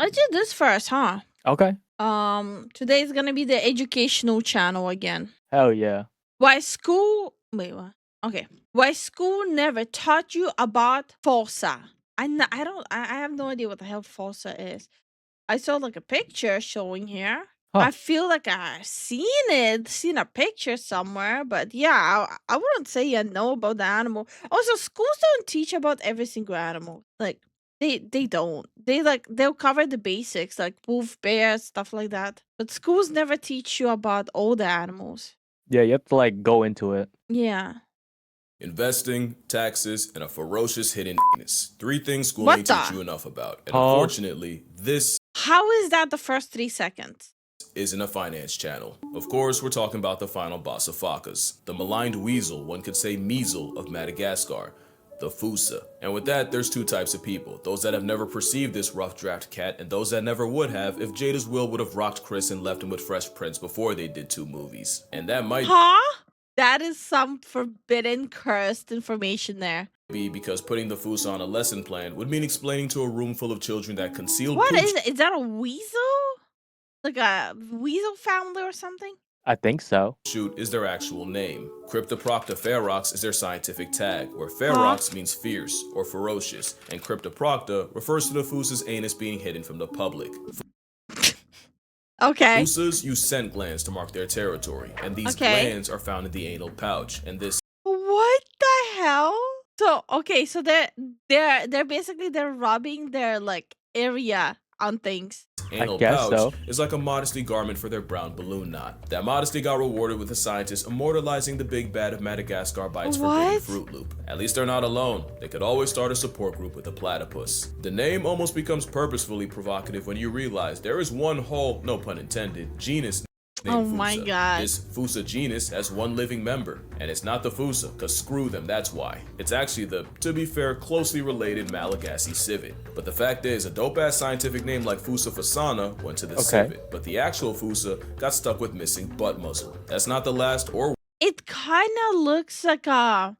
Let's do this first, huh? Okay. Today's gonna be the educational channel again. Hell yeah. Why school? Wait, what? Okay. Why school never taught you about Fossa? I don't. I have no idea what the hell Fossa is. I saw like a picture showing here. Huh. I feel like I've seen a picture somewhere, but yeah, I wouldn't say I know about the animal. Also, schools don't teach about every single animal. Like they don't. They'll cover the basics like wolf, bear, stuff like that. But schools never teach you about all the animals. Yeah, you have to like go into it. Yeah. Investing, taxes, and a ferocious hidden penis. 3 things school What ain't teach the? you enough about. And Huh? unfortunately, this How is that the first 3 seconds? isn't a finance channel. Of course, we're talking about the final boss of Focus, the maligned weasel, one could say measle of Madagascar, the Fossa. And with that, there's 2 types of people. Those that have never perceived this rough draft cat, and those that never would have if Jada's will would have rocked Chris and left him with Fresh Prince before they did 2 movies. And that might Huh? That is some forbidden, cursed information there. be because putting the Fossa on a lesson plan would mean explaining to a room full of children that concealed What pooch is it? Is that a weasel? Like a weasel family or something? I think so. shoot is their actual name. Cryptoprocta ferox is their scientific tag, where ferox means fierce or ferocious, and Cryptoprocta refers to the Fussa's anus being hidden from the public. Okay. Fussas use scent glands to mark their territory, and these glands are found in the anal pouch, and this What the hell? So okay, so they're basically they're rubbing their like area on things. anal guess pouch so. is like a modesty garment for their brown balloon knot. That modesty got rewarded with the scientists immortalizing the big bad of Madagascar by its forbidden Fruit Loop. At least they're not alone. They could always start a support group with a platypus. The name almost becomes purposefully provocative when you realize there is one whole, no pun intended, genus named Oh my Fossa. God. This Fossa genus has 1 living member, and it's not the Fossa, cause screw them, that's why. It's actually the, to be fair, closely related Malagasy civet. But the fact is, a dope-ass scientific name like Fossa fossana went to the civet, but the actual Fossa got stuck with missing butt muzzle. That's not the last or It kind of looks like a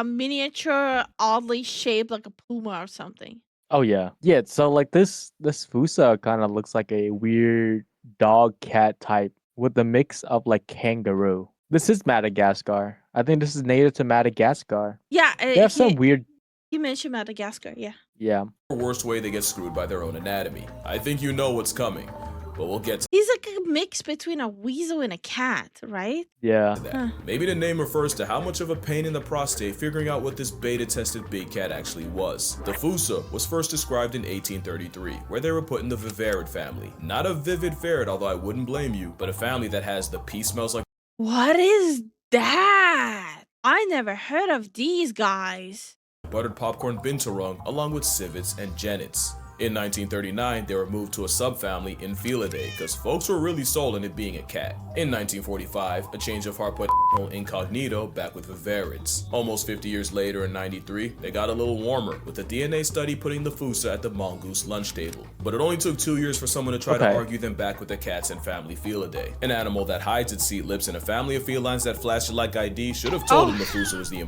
miniature, oddly shaped like a puma or something. Oh yeah. Yeah, so like this Fusa kind of looks like a weird dog cat type with a mix of like kangaroo. This is Madagascar. I think this is native to Madagascar. Yeah, They have some weird he mentioned Madagascar. Yeah. worst way they get screwed by their own anatomy. I think you know what's coming, but we'll get to He's like a mix between a weasel and a cat, right? Yeah. that. Maybe the name refers to how much of a pain in the prostate figuring out what this beta-tested big cat actually was. The Fossa was first described in 1833, where they were put in the vivarid family. Not a vivid ferret, although I wouldn't blame you, but a family that has the pee smells like What is that? I never heard of these guys. buttered popcorn binturong, along with civets and genets. In 1939, they were moved to a subfamily Infelidae, because folks were really sold on it being a cat. In 1945, a change of heart put incognito back with vivarids. Almost 50 years later in 93, they got a little warmer, with a DNA study putting the Fossa at the mongoose lunch table. But it only took 2 years for someone to try to argue them back with the cats and family Felidae. An animal that hides its seat lips in a family of felines that flash it like ID should have told him the Fossa was the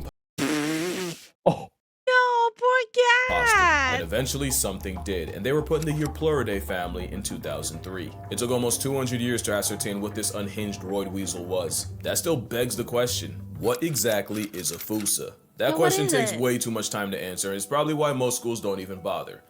Oh. No, poor imposter. cat. And eventually something did, and they were put in the Eupluridae family in 2003. It took almost 200 years to ascertain what this unhinged roid weasel was. That still begs the question, what exactly is a Fossa? That What question is takes it? way too much time to answer, and it's probably why most schools don't even bother.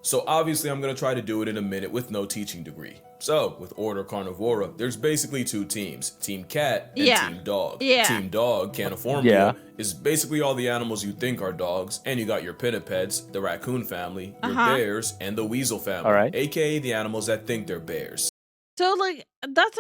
So obviously I'm going to try to do it in a minute with no teaching degree. So, with Order Carnivora, there's basically 2 teams, Team Cat and Team Dog. Team Dog, Caniformia, is basically all the animals you think are dogs, and you got your pinnipeds, the raccoon family, your bears, and the weasel family, aka the animals that think they're bears. So like that's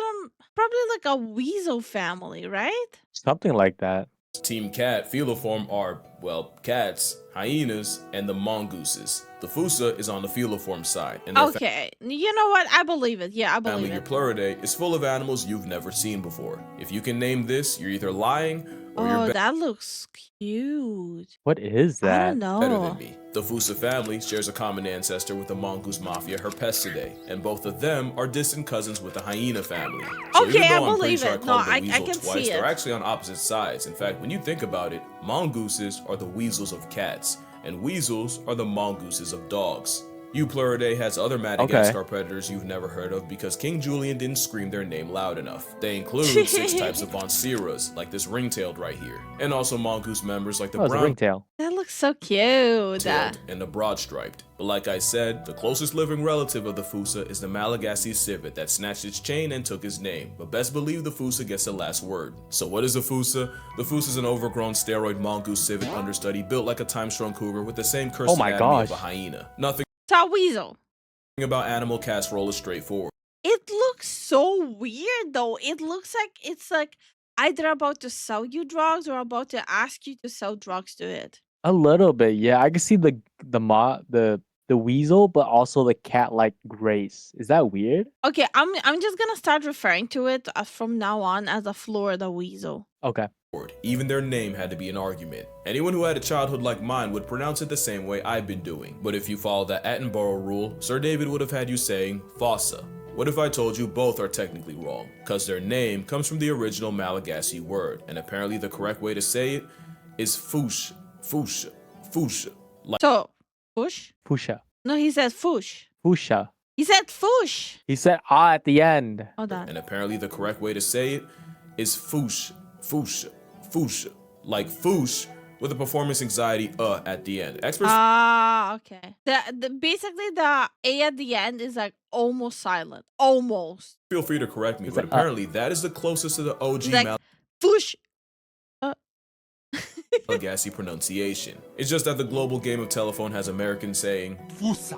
probably like a weasel family, right? Something like that. Team Cat feliform are, well, cats, hyenas, and the mongooses. The Fossa is on the feliform side, and Okay, you know what? I believe it. Yeah, I believe family it. Eupluridae is full of animals you've never seen before. If you can name this, you're either lying or you're That looks cute. What is I that? don't better know. than me. The Fossa family shares a common ancestor with the mongoose mafia Herpestidae, and both of them are distant cousins with the hyena family. So Okay, even I though I'm pretty believe sure it. I No, called the I weasel can twice, see they're it. actually on opposite sides. In fact, when you think about it, mongooses are the weasels of cats, and weasels are the mongooses of dogs. Eupluridae has other Madagascar predators you've never heard of because King Julian didn't scream their name loud enough. They include 6 types of Bonceras, like this ring-tailed right here, and also mongoose members like the brown ringtail. That looks so cute. tailed and the broad-striped. But like I said, the closest living relative of the Fossa is the Malagasy civet that snatched its chain and took his name, but best believe the Fossa gets the last word. So what is a Fossa? The Fossa is an overgrown steroid mongoose civet understudy built like a time-strung cougar with the same cursed anatomy of a hyena. Nothing It's a weasel. about animal casserole is straightforward. It looks so weird though. It looks like it's like either about to sell you drugs or about to ask you to sell drugs to it. A little bit, yeah. I can see the weasel, but also the cat-like grace. Is that weird? Okay, I'm just gonna start referring to it from now on as a Florida weasel. Okay. Even their name had to be an argument. Anyone who had a childhood like mine would pronounce it the same way I've been doing. But if you follow the Attenborough rule, Sir David would have had you saying Fossa. What if I told you both are technically wrong? Cause their name comes from the original Malagasy word, and apparently the correct way to say it is Foosh. Foosha. Foosha. Like So, Fush? Fusha. No, he said Fush. Fusha. He said Fush. He said ah at the end. Hold on. and apparently the correct way to say it is Foosh. Foosha. Foosha. Like Foosh with a performance anxiety at the end. Experts Ah, okay. Basically the A at the end is like almost silent. Almost. feel free to correct me, It's but like, apparently that is the closest to the OG It's like Fush. Malagasy pronunciation. It's just that the global game of telephone has Americans saying Fossa,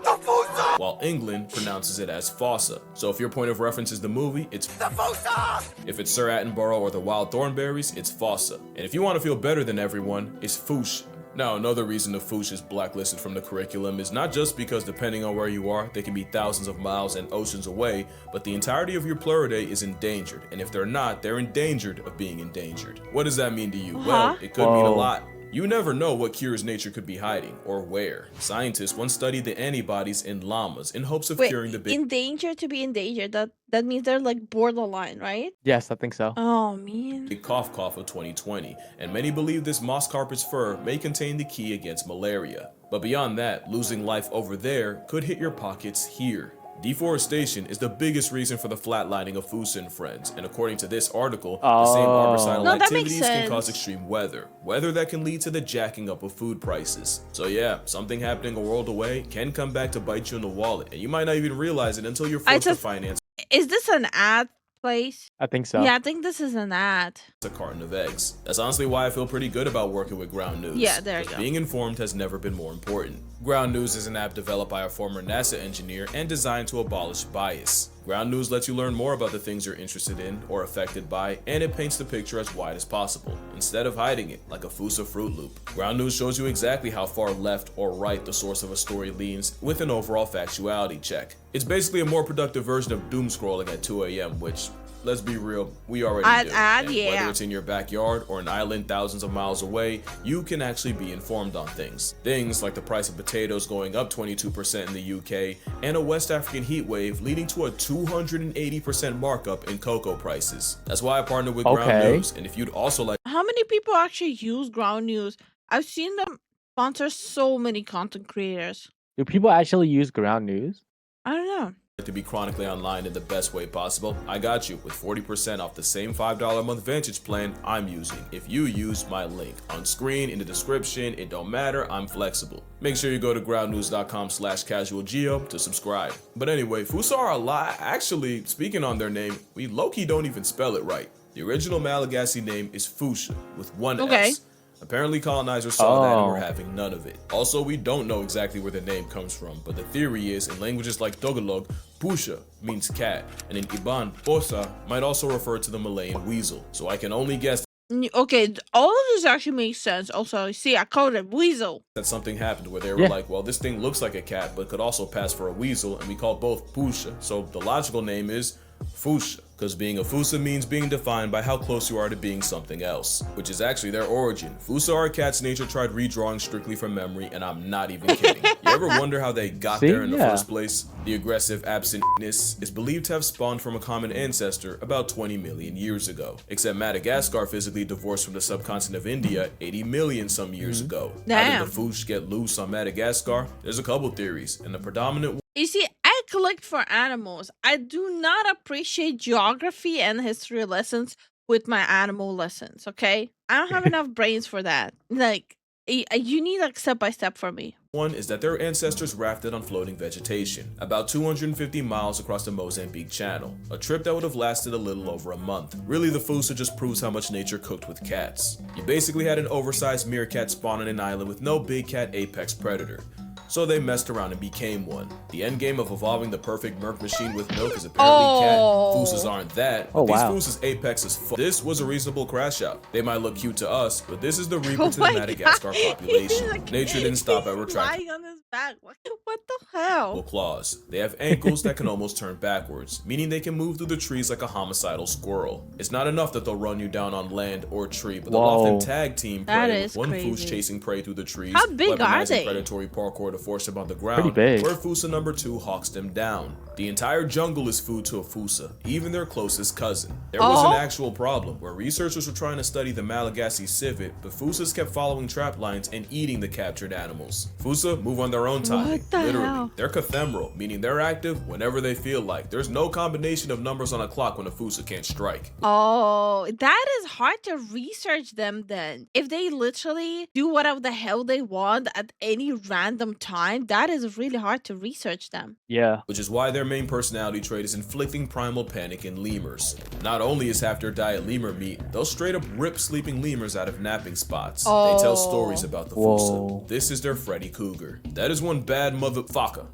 while England pronounces it as Fossa. So if your point of reference is the movie, it's the Fossa. If it's Sir Attenborough or the Wild Thornberrys, it's Fossa. And if you want to feel better than everyone, it's Foosh. Now, another reason the Foosh is blacklisted from the curriculum is not just because depending on where you are, they can be thousands of miles and oceans away, but the entirety of your Pluridae is endangered, and if they're not, they're endangered of being endangered. What does that mean to you? Well, it could mean a lot. You never know what cures nature could be hiding, or where. Scientists once studied the antibodies in llamas in hopes of curing the big Endangered to be endangered. That means they're like borderline, right? Yes, I think so. Oh man. cough of 2020, and many believe this moss carpet's fur may contain the key against malaria. But beyond that, losing life over there could hit your pockets here. Deforestation is the biggest reason for the flatlining of Fossa and friends, and according to this article, the same arborcidal No, that makes activities can cause sense. extreme weather that can lead to the jacking up of food prices. So yeah, something happening a world away can come back to bite you in the wallet, and you might not even realize it until you're forced to finance Is this an ad place? I think so. Yeah, I think this is an ad. a carton of eggs. That's honestly why I feel pretty good about working with Ground News. Yeah, there you 'cause go. being informed has never been more important. Ground News is an app developed by a former NASA engineer and designed to abolish bias. Ground News lets you learn more about the things you're interested in or affected by, and it paints the picture as wide as possible, instead of hiding it like a Fossa Fruit Loop. Ground News shows you exactly how far left or right the source of a story leans with an overall factuality check. It's basically a more productive version of doom scrolling at 2 a.m., which, let's be real, we already do. And yeah. whether it's in your backyard or an island thousands of miles away, you can actually be informed on things. Things like the price of potatoes going up 22% in the UK, and a West African heat wave leading to a 280% markup in cocoa prices. That's why I partnered with Ground News, and if you'd also like How many people actually use Ground News? I've seen them sponsor so many content creators. Do people actually use Ground News? I don't know. to be chronically online in the best way possible, I got you with 40% off the same $5 a month Vantage plan I'm using. If you use my link on screen, in the description, it don't matter, I'm flexible. Make sure you go to groundnews.com/casualgeo to subscribe. But anyway, Fossa are a lot. Actually, speaking on their name, we low-key don't even spell it right. The original Malagasy name is Fossa with one S. Apparently colonizers saw that and were having none of it. Also, we don't know exactly where the name comes from, but the theory is in languages like Tagalog, Pusha means cat, and in Iban, Fossa might also refer to the Malayan weasel. So I can only guess Okay, all of this actually makes sense. Also, see, I called it weasel. that something happened where they were like, well, this thing looks like a cat, but could also pass for a weasel, and we call both Pusha. So the logical name is Fossa, because being a Fossa means being defined by how close you are to being something else, which is actually their origin. Fossa are a cat's nature tried redrawing strictly from memory, and I'm not even kidding. You ever wonder how they got See? there in the Yeah. first place? The aggressive absentness is believed to have spawned from a common ancestor about 20 million years ago. Except Madagascar physically divorced from the subcontinent of India 80 million some years ago. How Damn. did the Foosh get loose on Madagascar? There's a couple theories, and the predominant You see, I collect for animals. I do not appreciate geography and history lessons with my animal lessons, okay? I don't have enough brains for that. Like, you need like step by step for me. one is that their ancestors rafted on floating vegetation, about 250 miles across the Mozambique Channel, a trip that would have lasted a little over a month. Really, the Fossa just proves how much nature cooked with cats. You basically had an oversized meerkat spawn on an island with no big cat apex predator. So they messed around and became one. The end game of evolving the perfect merc machine with milk is apparently cat. Fossas aren't that, but Oh, wow. these Fossas apex is This was a reasonable crash out. They might look cute to us, but this is the reaper Oh to the my Madagascar God. population. Like, Nature didn't stop at he's retractable lying on his back. What the hell? claws. They have ankles that can almost turn backwards, meaning they can move through the trees like a homicidal squirrel. It's not enough that they'll run you down on land or tree, but they'll often Whoa. tag team That prey is with one Foss crazy. chasing prey through the trees, How big are weaponizing they? predatory parkour to force them on the ground, Pretty big. where Fossa number 2 hawks them down. The entire jungle is food to a Fossa, even their closest cousin. There was an actual problem where researchers were trying to study the Malagasy civet, but Fossas kept following trap lines and eating the captured animals. Fossa move on their own timing, What the literally. hell? They're cathemeral, meaning they're active whenever they feel like. There's no combination of numbers on a clock when a Fossa can't strike. Oh, that is hard to research them then. If they literally do whatever the hell they want at any random time, that is really hard to research them. Yeah. Which is why their main personality trait is inflicting primal panic in lemurs. Not only is half their diet lemur meat, they'll straight up rip sleeping lemurs out of napping spots. They tell stories about the Fossa. Whoa. This is their Freddy Cougar. That is one bad motherfucker.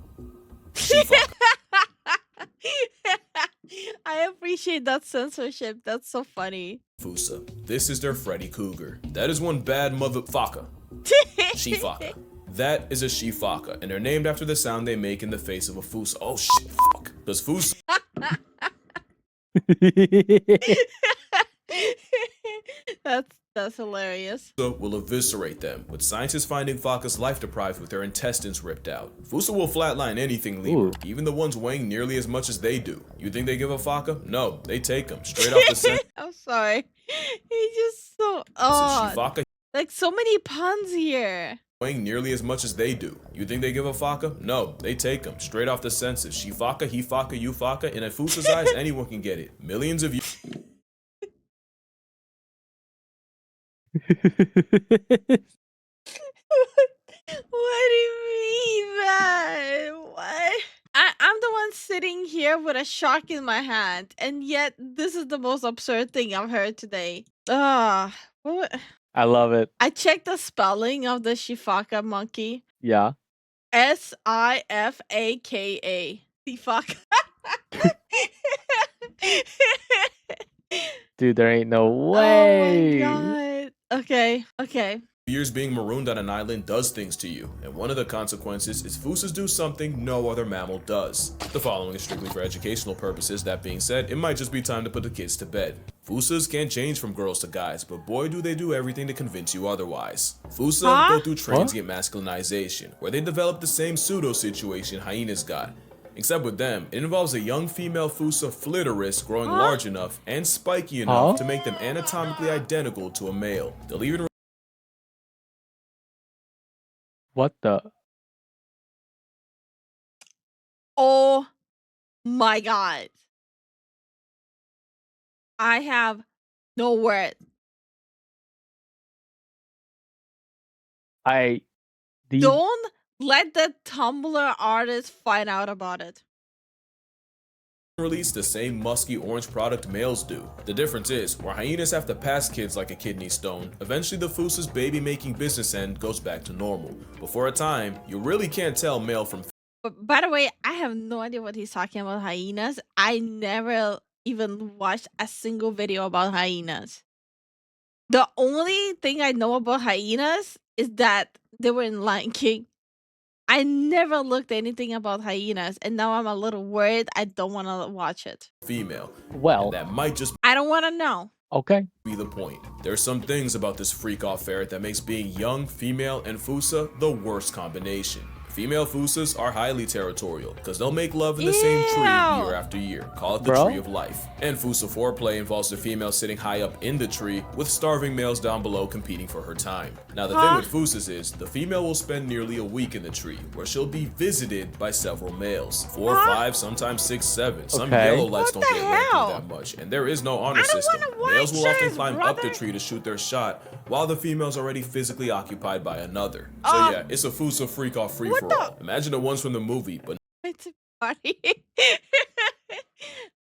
She-fucker. I appreciate that censorship. That's so funny. Fossa. This is their Freddy Cougar. That is one bad motherfucker. She-fucker. That is a she-fucker, and they're named after the sound they make in the face of a Fossa. Oh shit, fuck. Because Fossa That's hilarious. will eviscerate them, with scientists finding Focas life deprived with their intestines ripped out. Fossa will flatline anything lemur, Ooh. even the ones weighing nearly as much as they do. You think they give a Foca? No, they take them straight off the scent. I'm sorry. He's just so She odd. Foca Like so many puns here. weighing nearly as much as they do. You think they give a Foca? No, they take them straight off the senses. She Foca, he Foca, you Foca. In a Fussa's eyes, anyone can get it. Millions of you. What do you mean, man? What? I'm the one sitting here with a shark in my hand, and yet this is the most absurd thing I've heard today. What? I love it. I checked the spelling of the Shifaka monkey. Yeah. Sifaka. Shifaka. Dude, there ain't no Oh way. my god. Okay. Years being marooned on an island does things to you, and one of the consequences is Fossas do something no other mammal does. The following is strictly for educational purposes. That being said, it might just be time to put the kids to bed. Fossas can't change from girls to guys, but boy do they do everything to convince you otherwise. Fossa go through transient masculinization, where they develop the same pseudo situation hyenas got. Except with them, it involves a young female Fossa flitteris growing large enough and spiky enough to make them anatomically identical to a male. They'll even What the? Oh my god. I have no word. These Don't let the Tumblr artist find out about it. release the same musky orange product males do. The difference is, where hyenas have to pass kids like a kidney stone, eventually the Fussa's baby-making business end goes back to normal. But for a time, you really can't tell male from But by the way, I have no idea what he's talking about hyenas. I never even watched a single video about hyenas. The only thing I know about hyenas is that they were in Lion King. I never looked anything about hyenas, and now I'm a little worried. I don't want to watch it. female. well, And that might just I don't want to know. okay. be the point. There's some things about this freak-off ferret that makes being young, female, and Fossa the worst combination. Female Fusas are highly territorial because they'll make love in the same tree year after year. Call it the tree of life. And Fusa foreplay involves the female sitting high up in the tree with starving males down below competing for her time. Now the thing with Fusas is the female will spend nearly a week in the tree where she'll be visited by several males. 4, 5, sometimes 6, 7. Some yellow lights don't get read through that much, and there is no honor system. Males will often climb up the tree to shoot their shot while the female's already physically occupied by another. So yeah, it's a Fusa freak off free for all. Imagine the ones from the movie, but It's funny.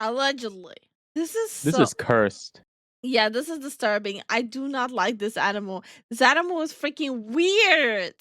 Allegedly. This This is cursed. Yeah, this is disturbing. I do not like this animal. This animal is freaking weird.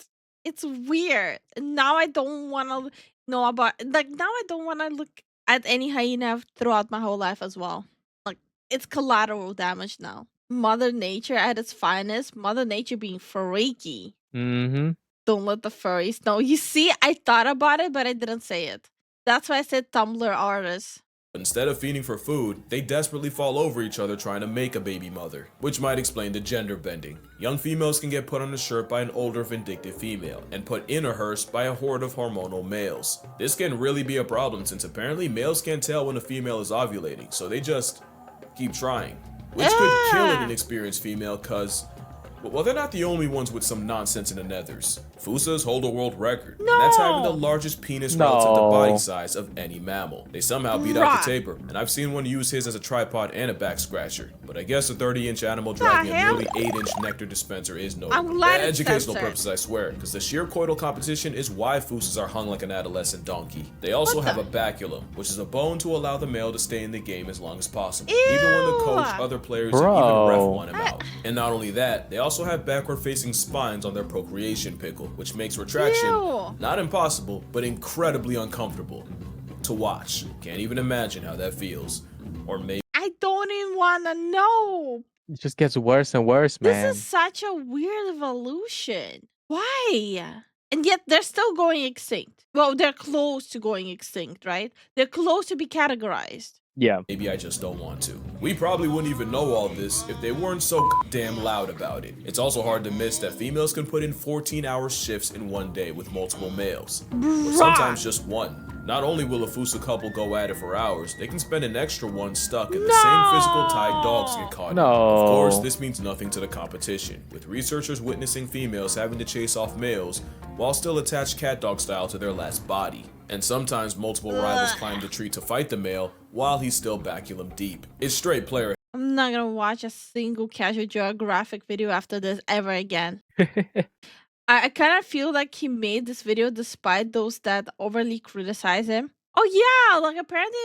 It's weird. And now I don't want to know about, like, now I don't want to look at any hyena throughout my whole life as well. Like, it's collateral damage now. Mother Nature at its finest. Mother Nature being freaky. Mm-hmm. Don't let the furries know. You see, I thought about it, but I didn't say it. That's why I said Tumblr artist. instead of feeding for food, they desperately fall over each other trying to make a baby mother, which might explain the gender bending. Young females can get put on a shirt by an older vindictive female, and put in a hearse by a horde of hormonal males. This can really be a problem since apparently males can't tell when a female is ovulating, so they just keep trying. Which could kill an inexperienced female cause, well, they're not the only ones with some nonsense in the nethers. Fusas hold a world record, and that's having the largest penis relative to body size of any mammal. They somehow beat out the tapir, and I've seen one use his as a tripod and a back scratcher. But I guess a 30-inch animal dragging a nearly 8-inch nectar dispenser is notable. For educational purposes, I swear, because the sheer coital competition is why Fusas are hung like an adolescent donkey. They also have a baculum, which is a bone to allow the male to stay in the game as long as possible, even when the coach, other players, and even ref want him out. And not only that, they also have backward-facing spines on their procreation pickle, which makes retraction not impossible, but incredibly uncomfortable to watch. Can't even imagine how that feels. Or maybe I don't even want to know. It just gets worse and worse, man. This is such a weird evolution. Why? And yet they're still going extinct. Well, they're close to going extinct, right? They're close to be categorized. Yeah. Maybe I just don't want to. We probably wouldn't even know all this if they weren't so damn loud about it. It's also hard to miss that females can put in 14-hour shifts in one day with multiple males, or sometimes just one. Not only will a Fusa couple go at it for hours, they can spend an extra one stuck in the same physical tie dogs get caught in. Of course, this means nothing to the competition, with researchers witnessing females having to chase off males while still attached cat dog style to their last body. And sometimes multiple rivals climb the tree to fight the male while he's still baculum deep. It's straight player. I'm not gonna watch a single casual Geographic video after this ever again. I kind of feel like he made this video despite those that overly criticize him. Oh yeah, like apparently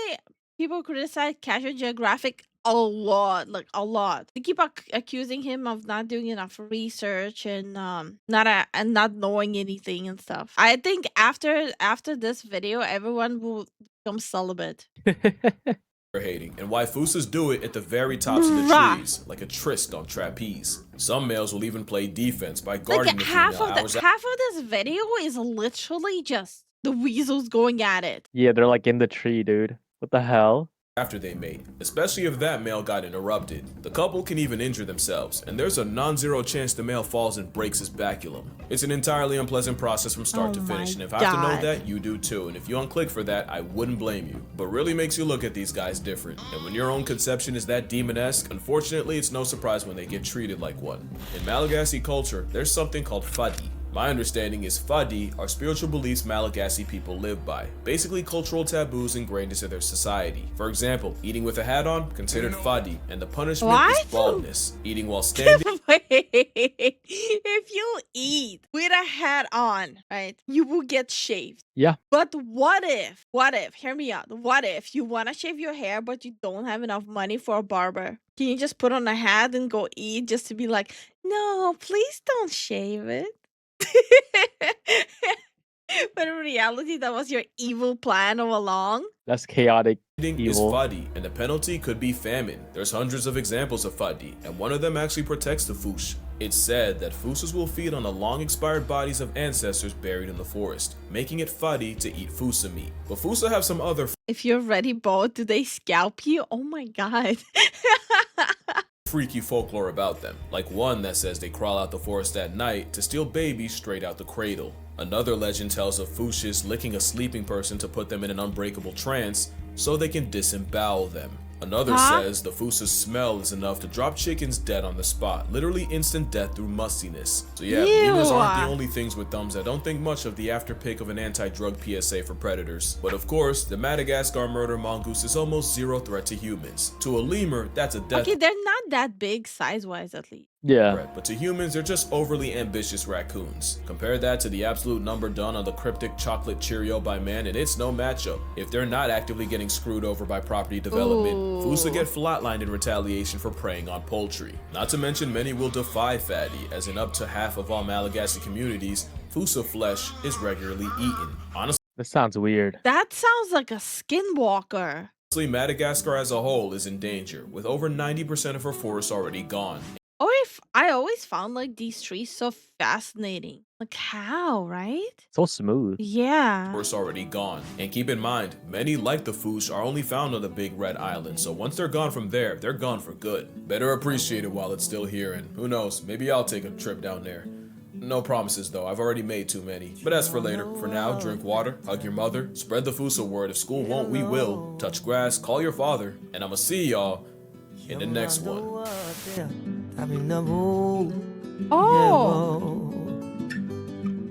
people criticize Casual Geographic a lot, like a lot. They keep accusing him of not doing enough research and not knowing anything and stuff. I think after this video, everyone will become celibate. Hating, and why Fusas do it at the very tops of the trees, like a tryst on trapeze. Some males will even play defense by guarding the female hours. Half of this video is literally just the weasels going at it. Yeah, they're like in the tree, dude. What the hell? After they mate, especially if that male got interrupted. The couple can even injure themselves, and there's a non-zero chance the male falls and breaks his baculum. It's an entirely unpleasant process from start to finish, and if I have to know that, you do too, and if you unclick for that, I wouldn't blame you. But really makes you look at these guys different, and when your own conception is that demon-esque, unfortunately it's no surprise when they get treated like one. In Malagasy culture, there's something called fadi. My understanding is fadi are spiritual beliefs Malagasy people live by, basically cultural taboos ingrained into their society. For example, eating with a hat on, considered fadi, and the punishment is baldness. Eating while standing. Wait, if you eat with a hat on, right, you will get shaved. Yeah. But what if, hear me out, what if you want to shave your hair but you don't have enough money for a barber? Can you just put on a hat and go eat just to be like, no, please don't shave it? But in reality, that was your evil plan all along. That's chaotic. Eating is fadi, and the penalty could be famine. There's hundreds of examples of fadi, and one of them actually protects the Fush. It's said that Fusas will feed on the long-expired bodies of ancestors buried in the forest, making it fadi to eat Fusa meat. But Fusa have some other if you're ready, both, do they scalp you? Oh my god. freaky folklore about them, like one that says they crawl out the forest at night to steal babies straight out the cradle. Another legend tells of Fushis licking a sleeping person to put them in an unbreakable trance so they can disembowel them. Another Huh? says the Fusa's smell is enough to drop chickens dead on the spot, literally instant death through mustiness. So yeah, lemurs aren't the Ew. only things with thumbs that don't think much of the afterpick of an anti-drug PSA for predators. But of course, the Madagascar murder mongoose is almost zero threat to humans. To a lemur, that's a death Okay, they're not that big size-wise, at least. Yeah. threat, but to humans, they're just overly ambitious raccoons. Compare that to the absolute number done on the cryptic chocolate Cheerio by man, and it's no matchup. If they're not actively getting screwed over by property development, Fossa get flatlined in retaliation for preying on poultry. Not to mention, many will defy fatty, as in up to half of all Malagasy communities, Fossa flesh is regularly eaten. Honestly, That sounds weird. That sounds like a skinwalker. Madagascar as a whole is in danger, with over 90% of her forests already gone. I always found like these trees so fascinating. Like how, right? So smooth. Yeah. Forests already gone. And keep in mind, many like the Foosh are only found on the Big Red Island, so once they're gone from there, they're gone for good. Better appreciate it while it's still here, and who knows, maybe I'll take a trip down there. No promises though, I've already made too many. But as for later, for now, drink water, hug your mother, spread the Fusa word. If school won't, we will. Touch grass, call your father, and I'ma see y'all in the next one. Oh,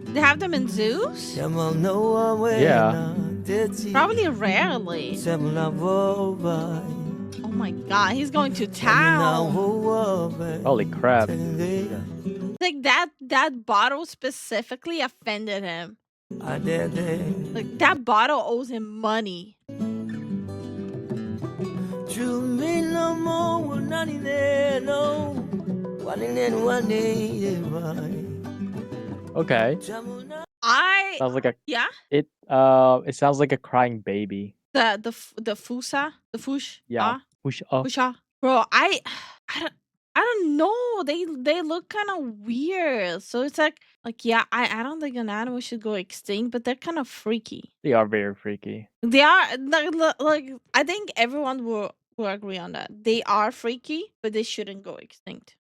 they have them in zoos? Yeah. Probably rarely. Oh my god, he's going to town. Holy crap. Like that bottle specifically offended him. Like that bottle owes him money. Okay. Sounds like a Yeah, it sounds like a crying baby. the fusa, the fush, Yeah. Push up. fusha. Bro, I don't I don't know. They look kind of weird. So it's like yeah, I don't think an animal should go extinct, but they're kind of freaky. They are very freaky. They are like I think everyone will agree on that. They are freaky, but they shouldn't go extinct.